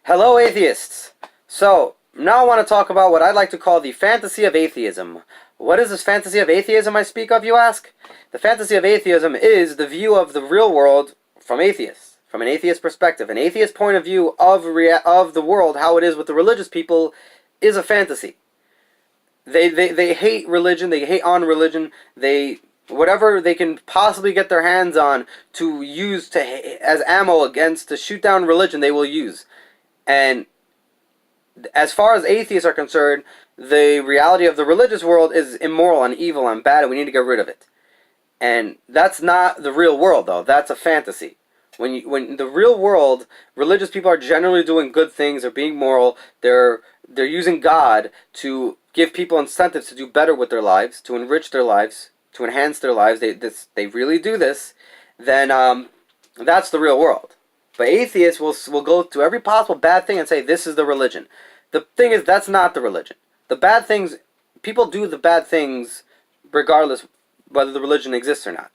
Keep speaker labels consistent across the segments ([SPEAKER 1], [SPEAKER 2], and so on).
[SPEAKER 1] Hello, atheists! So, now I want to talk about what I'd like to call the fantasy of atheism. What is this fantasy of atheism I speak of, you ask? The fantasy of atheism is the view of the real world from atheists, from an atheist perspective. An atheist point of view of the world, how it is with the religious people, is a fantasy. They hate religion, they hate on religion, whatever they can possibly get their hands on to use as ammo against to shoot down religion, they will use. And as far as atheists are concerned, the reality of the religious world is immoral and evil and bad, and we need to get rid of it. And that's not the real world, though. That's a fantasy. When the real world, religious people are generally doing good things, they're being moral, they're using God to give people incentives to do better with their lives, to enrich their lives, to enhance their lives. They really do this. Then that's the real world. But atheists will go to every possible bad thing and say, this is the religion. The thing is, that's not the religion. The bad things, people do the bad things regardless whether the religion exists or not.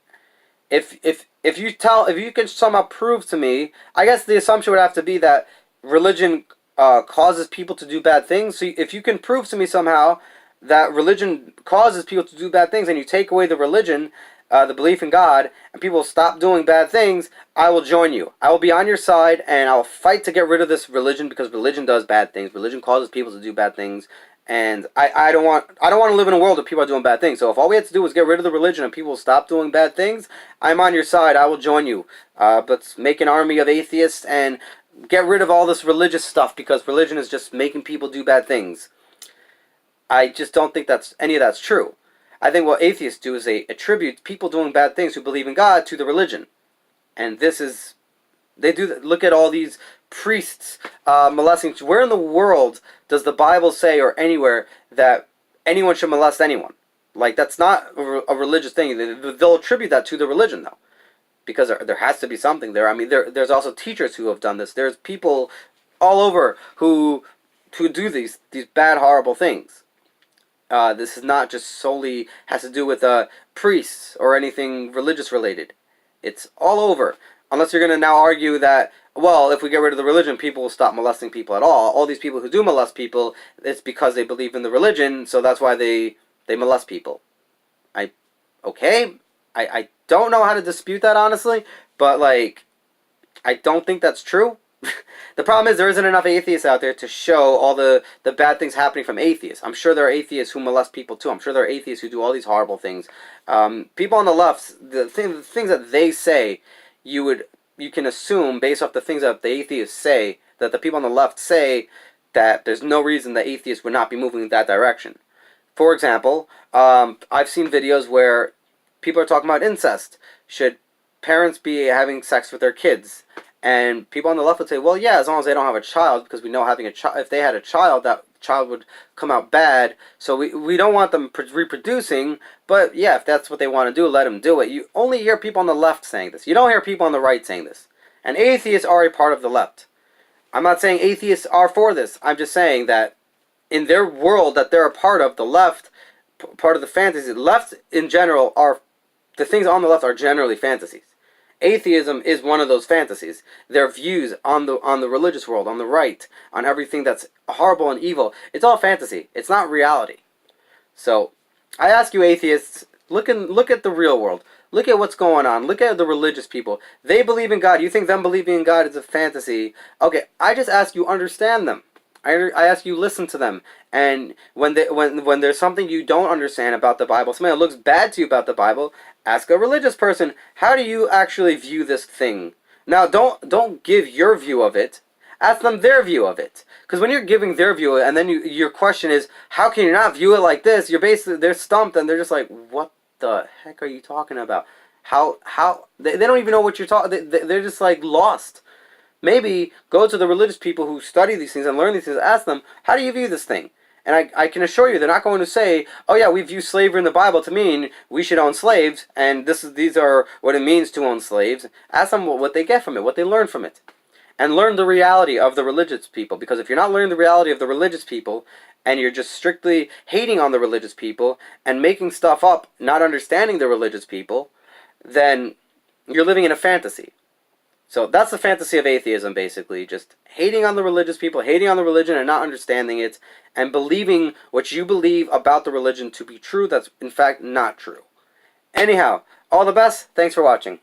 [SPEAKER 1] If you can somehow prove to me, I guess the assumption would have to be that religion causes people to do bad things. So if you can prove to me somehow that religion causes people to do bad things, and you take away the religion, the belief in God, and people stop doing bad things, I will join you. I will be on your side, and I will fight to get rid of this religion, because religion does bad things. Religion causes people to do bad things, and I don't want to live in a world where people are doing bad things. So if all we have to do is get rid of the religion and people stop doing bad things, I'm on your side. I will join you. Let's make an army of atheists and get rid of all this religious stuff, because religion is just making people do bad things. I just don't think any of that's true. I think what atheists do is they attribute people doing bad things who believe in God to the religion. And they do that. Look at all these priests molesting. Where in the world does the Bible say, or anywhere, that anyone should molest anyone? Like, that's not a religious thing. They'll attribute that to the religion, though, because there has to be something there. I mean, there's also teachers who have done this. There's people all over who do these bad, horrible things. This is not just solely has to do with priests or anything religious related. It's all over. Unless you're going to now argue that, well, if we get rid of the religion, people will stop molesting people at all. All these people who do molest people, it's because they believe in the religion, so that's why they molest people. Okay? I don't know how to dispute that, honestly, but, like, I don't think that's true. The problem is there isn't enough atheists out there to show all the bad things happening from atheists. I'm sure there are atheists who molest people too. I'm sure there are atheists who do all these horrible things. People on the left, the things that they say, you can assume based off the things that the atheists say, that the people on the left say, that there's no reason that atheists would not be moving in that direction. For example, I've seen videos where people are talking about incest. Should parents be having sex with their kids? And people on the left would say, well, yeah, as long as they don't have a child, because we know having a child, if they had a child, that child would come out bad. So we don't want them reproducing, but yeah, if that's what they want to do, let them do it. You only hear people on the left saying this. You don't hear people on the right saying this. And atheists are a part of the left. I'm not saying atheists are for this. I'm just saying that in their world that they're a part of, the left, part of the fantasy, left in general, the things on the left are generally fantasies. Atheism is one of those fantasies. Their views on the religious world, on the right, on everything that's horrible and evil, it's all fantasy. It's not reality. So, I ask you atheists, look at the real world. Look at what's going on. Look at the religious people. They believe in God. You think them believing in God is a fantasy. Okay, I just ask you understand them. I ask you listen to them. And when there's something you don't understand about the Bible, something that looks bad to you about the Bible, ask a religious person, how do you actually view this thing? Now, don't give your view of it. Ask them their view of it. Because when you're giving their view, and then your question is, how can you not view it like this? They're stumped, and they're just like, what the heck are you talking about? How they don't even know what you're talking. They're just like lost. Maybe go to the religious people who study these things and learn these things. Ask them, how do you view this thing? And I can assure you, they're not going to say, oh yeah, we view slavery in the Bible to mean we should own slaves, and these are what it means to own slaves. Ask them what they get from it, what they learn from it. And learn the reality of the religious people. Because if you're not learning the reality of the religious people, and you're just strictly hating on the religious people, and making stuff up, not understanding the religious people, then you're living in a fantasy. So that's the fantasy of atheism, basically. Just hating on the religious people, hating on the religion and not understanding it, and believing what you believe about the religion to be true that's in fact not true. Anyhow, all the best. Thanks for watching.